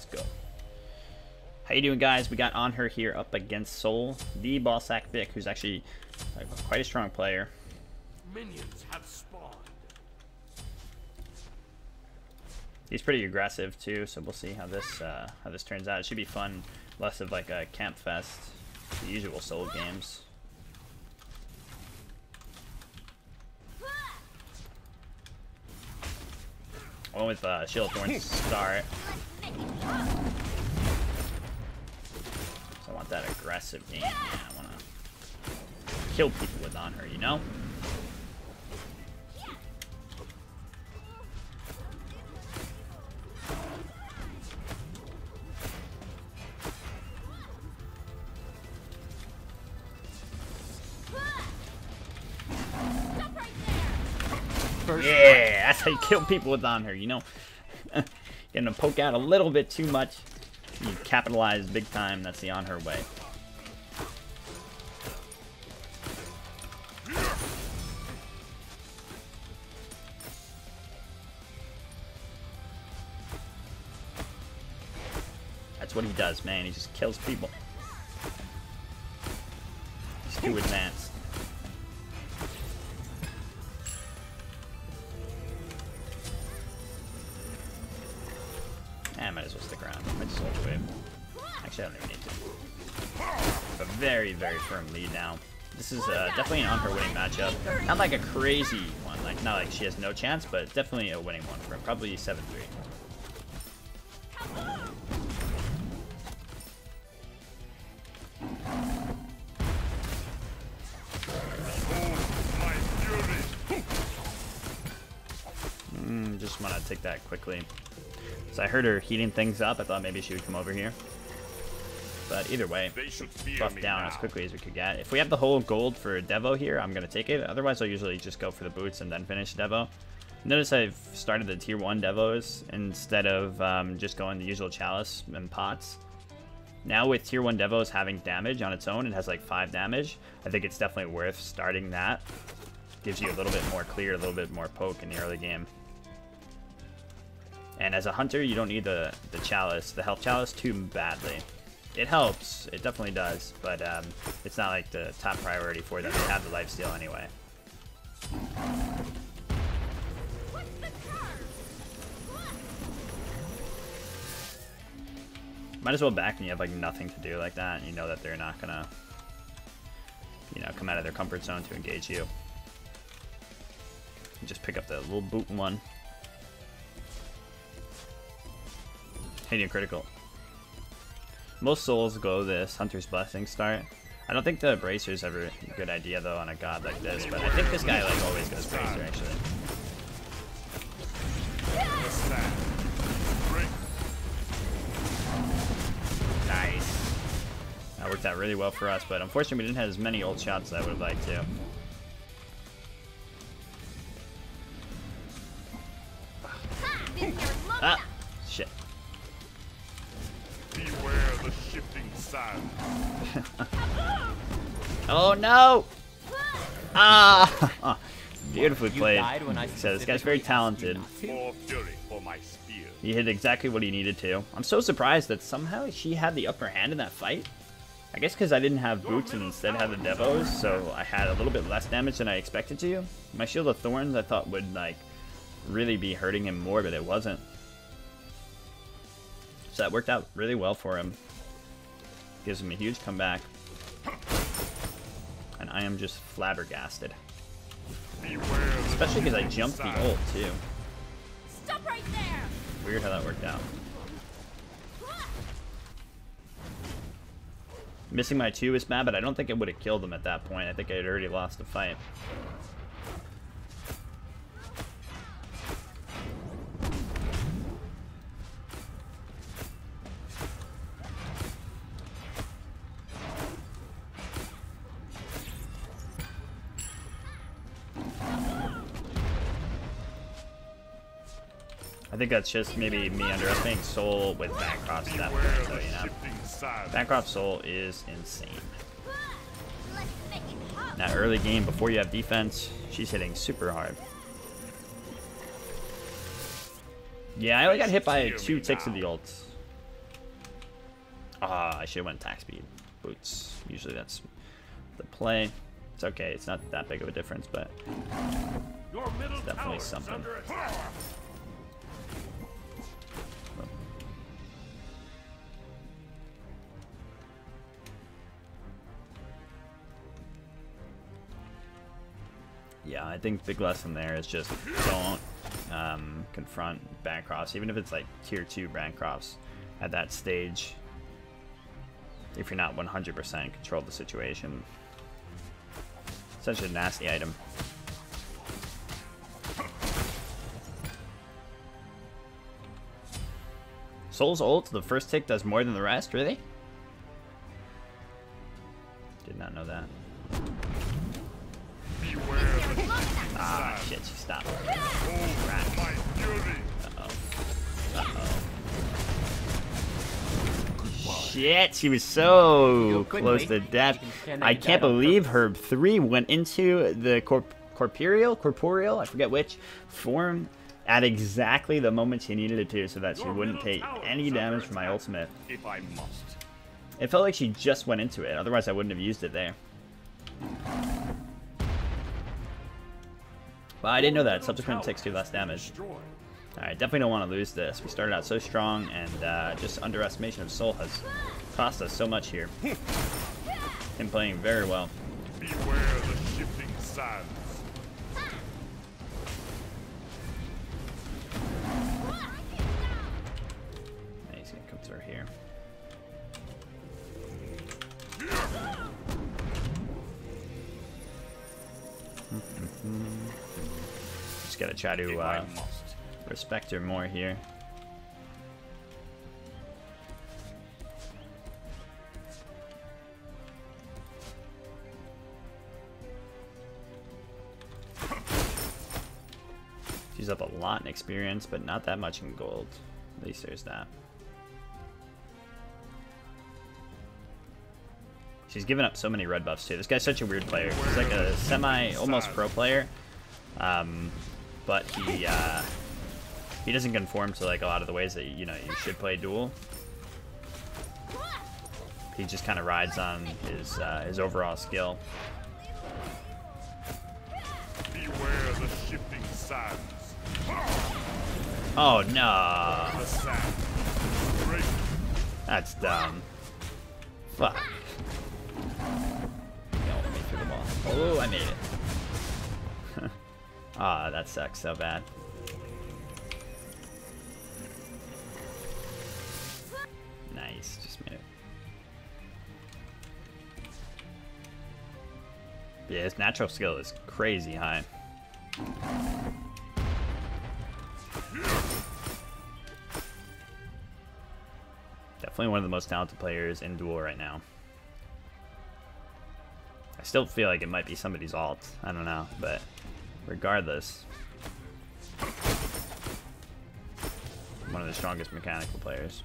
Let's go. How you doing, guys? We got Anhur here up against Soul, the boss sack Vic, who's actually quite a strong player. Minions have spawned. He's pretty aggressive too, so we'll see how this turns out. It should be fun, less of like a camp fest, the usual Soul games. One with Shield of Thorns start. So I want that aggressive game. Yeah, I want to kill people with Anhur, you know? Yeah, that's how you kill people with Anhur, you know? Getting them poke out a little bit too much. You capitalize big time. That's the Anhur way. That's what he does, man. He just kills people. He's too advanced. I might as well stick around. I just hold the wave. Actually, I don't even need to. A very, very firm lead now. This is definitely an Anhur winning matchup. Not like a crazy one. Like, not like she has no chance, but definitely a winning one for him. Probably 7-3. Just want to take that quickly. So I heard her heating things up. I thought maybe she would come over here. But either way, buff down as quickly as we could get. If we have the whole gold for Devo here, I'm going to take it. Otherwise, I'll usually just go for the boots and then finish Devo. Notice I've started the tier 1 Devos instead of just going the usual chalice and pots. Now with tier 1 Devos having damage on its own, it has like 5 damage. I think it's definitely worth starting that. Gives you a little bit more clear, a little bit more poke in the early game. And as a hunter, you don't need the chalice, the health chalice, too badly. It helps, it definitely does, but it's not like the top priority for them. They have the lifesteal anyway. Might as well back when you have like nothing to do like that, and you know that they're not gonna, you know, come out of their comfort zone to engage you. You just pick up the little boot one. Hitting critical. Most souls go this Hunter's Blessing start. I don't think the Bracer's ever a good idea though on a god like this, but I think this guy like always goes Bracer actually. Nice. That worked out really well for us, but unfortunately we didn't have as many ult shots as I would have liked to. Ah, shit. Beware the shifting sand. Oh no! Ah! Beautifully played. So this guy's very talented. More fury for my spear. He hit exactly what he needed to. I'm so surprised that somehow she had the upper hand in that fight. I guess because I didn't have boots and instead had the Devos, so I had a little bit less damage than I expected to. My Shield of Thorns I thought would like really be hurting him more, but it wasn't. So that worked out really well for him. Gives him a huge comeback. And I am just flabbergasted. Especially because I jumped the ult too. Stop right there. Weird how that worked out. Missing my 2 is bad, but I don't think it would have killed him at that point. I think I had already lost the fight. I think that's just maybe me underestimating Soul with Bancroft's at that point, though, you know. Bancroft Soul is insane. That early game, before you have defense, she's hitting super hard. Yeah, I only got hit by 2 ticks of the ults. Ah, I should have went attack speed. Boots. Usually that's the play. It's okay. It's not that big of a difference, but it's definitely something. Yeah, I think big lesson there is just don't confront Bancrofts, even if it's like tier 2 Bancrofts at that stage. If you're not 100% control of the situation. Such a nasty item. Soul's ult, the first tick does more than the rest, really? Did not know that. Ah, shit, she stopped. Shit, she was so close to death. I can't believe her 3 went into the corporeal, I forget which, form at exactly the moment she needed it to, so that she wouldn't take any damage from my ultimate. If I must. It felt like she just went into it, otherwise I wouldn't have used it there. Well, I didn't know that. Subsequent ticks do less damage. Alright, definitely don't want to lose this. We started out so strong, and just underestimation of Soul has cost us so much here. Him playing very well. Beware the shifting sands. Yeah, he's gonna come through here. Just gotta try to respect her more here. She's up a lot in experience, but not that much in gold. At least there's that. She's given up so many red buffs too. This guy's such a weird player. He's like a almost pro player, but he doesn't conform to like a lot of the ways that you should play Duel. He just kind of rides on his overall skill. Beware the shifting sands. Oh no! The sand. That's dumb. Fuck. Me through the wall. Oh, I made it. Ah, that sucks so bad. Nice, just made it. Yeah, his natural skill is crazy high. Definitely one of the most talented players in Duel right now. I still feel like it might be somebody's alt. I don't know, but regardless, one of the strongest mechanical players.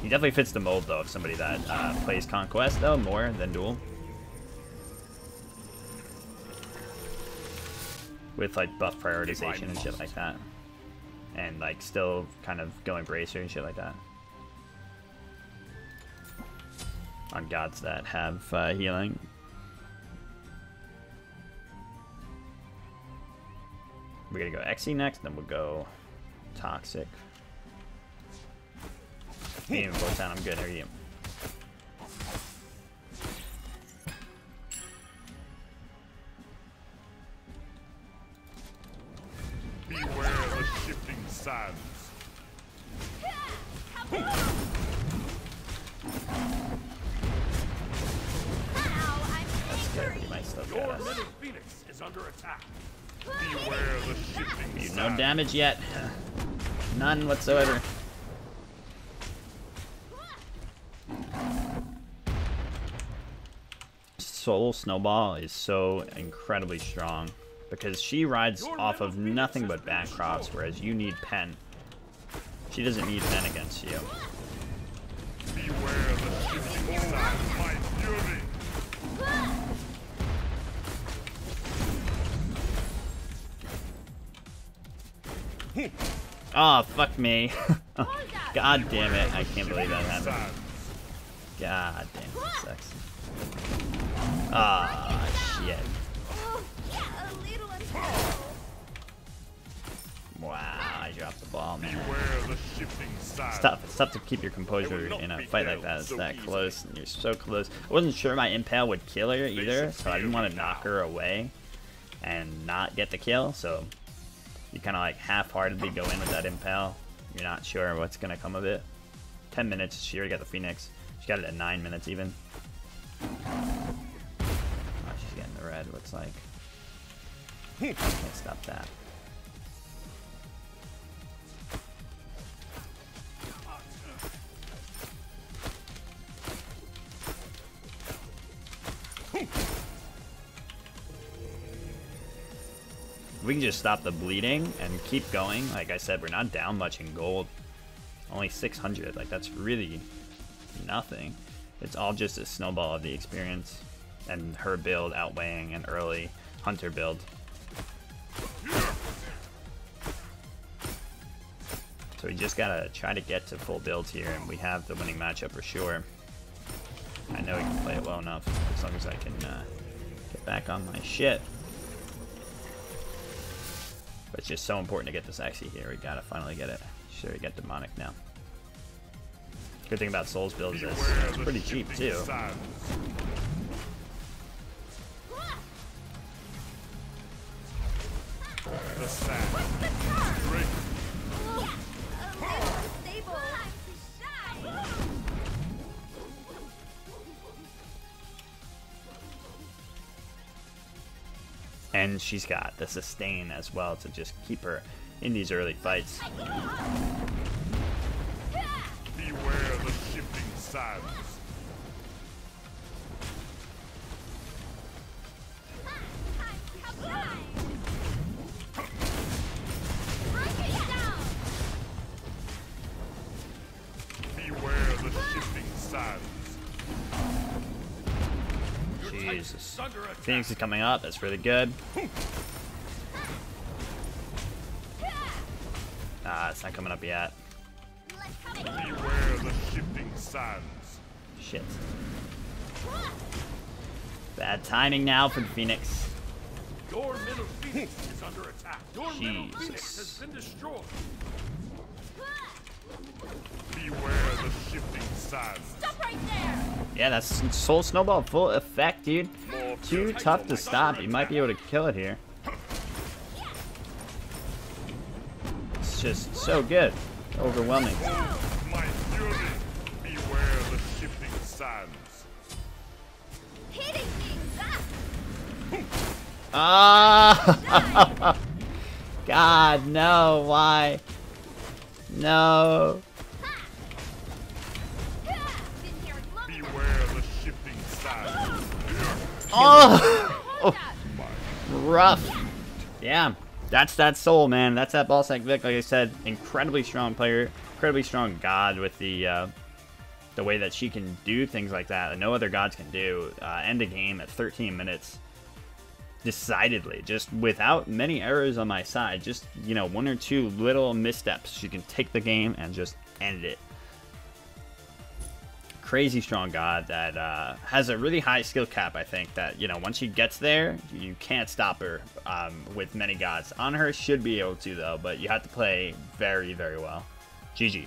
He definitely fits the mold, though, of somebody that plays Conquest, though, more than Duel. With, like, buff prioritization and shit like that. And, like, still kind of going Bracer and shit like that. On gods that have healing. We're gonna go Xe next, then we'll go Toxic. Me and both down, I'm good. How are you? Beware the shifting sands. That's good. He might still get us. Your middle Phoenix is under attack. Beware the shifting sands. No damage yet. None whatsoever. Soul Snowball is so incredibly strong because she rides off of nothing but Bancrofts, whereas you need Pen. She doesn't need Pen against you. Beware the shifting sands, my fury. Oh, fuck me. God damn it. I can't believe that happened. God damn it. Sucks. Ah, shit. Wow, I dropped the ball, man. It's tough to keep your composure in a fight like that. It's that close, and you're so close. I wasn't sure my impale would kill her either, so I didn't want to knock her away and not get the kill, so you kind of like half-heartedly go in with that impale. You're not sure what's going to come of it. 10 minutes, she already got the Phoenix. She got it at 9 minutes even. Oh, she's getting the red, looks like. Can't stop that. We can just stop the bleeding and keep going. Like I said, we're not down much in gold. Only 600. Like, that's really nothing. It's all just a snowball of the experience and her build outweighing an early hunter build. So we just gotta try to get to full builds here, and we have the winning matchup for sure. I know we can play it well enough as long as I can get back on my shit. But it's just so important to get this Axie here. We gotta finally get it. Sure, we get demonic now. Good thing about Souls builds is it's pretty cheap too. And she's got the sustain as well to just keep her in these early fights. Beware the shifting sands. Beware the shifting sands. Jesus. Phoenix is coming up. That's really good. Ah, it's not coming up yet. Beware the shifting sands. Shit. Bad timing now for the Phoenix. Your middle Phoenix is under attack. Your middle Phoenix has been destroyed. Beware the shifting sands. Stop right there! Yeah, that's Soul Snowball full effect, dude. Too tough to stop. You might be able to kill it here. It's just so good. Overwhelming. My fury. Beware the shifting sands. Hitting things up! Ah! God, no. Why? No. Beware the shifting sands. Oh! Rough. Yeah. That's that Soul, man. That's that Ballsack Vic. Like I said, incredibly strong player, incredibly strong god with the way that she can do things like that no other gods can do. End a game at 13 minutes. Decidedly, just without many errors on my side. Just, you know, one or two little missteps. She can take the game and just end it. Crazy strong god that has a really high skill cap. I think that, you know, once she gets there, you can't stop her with many gods. On her should be able to though, but you have to play very, very well. GG.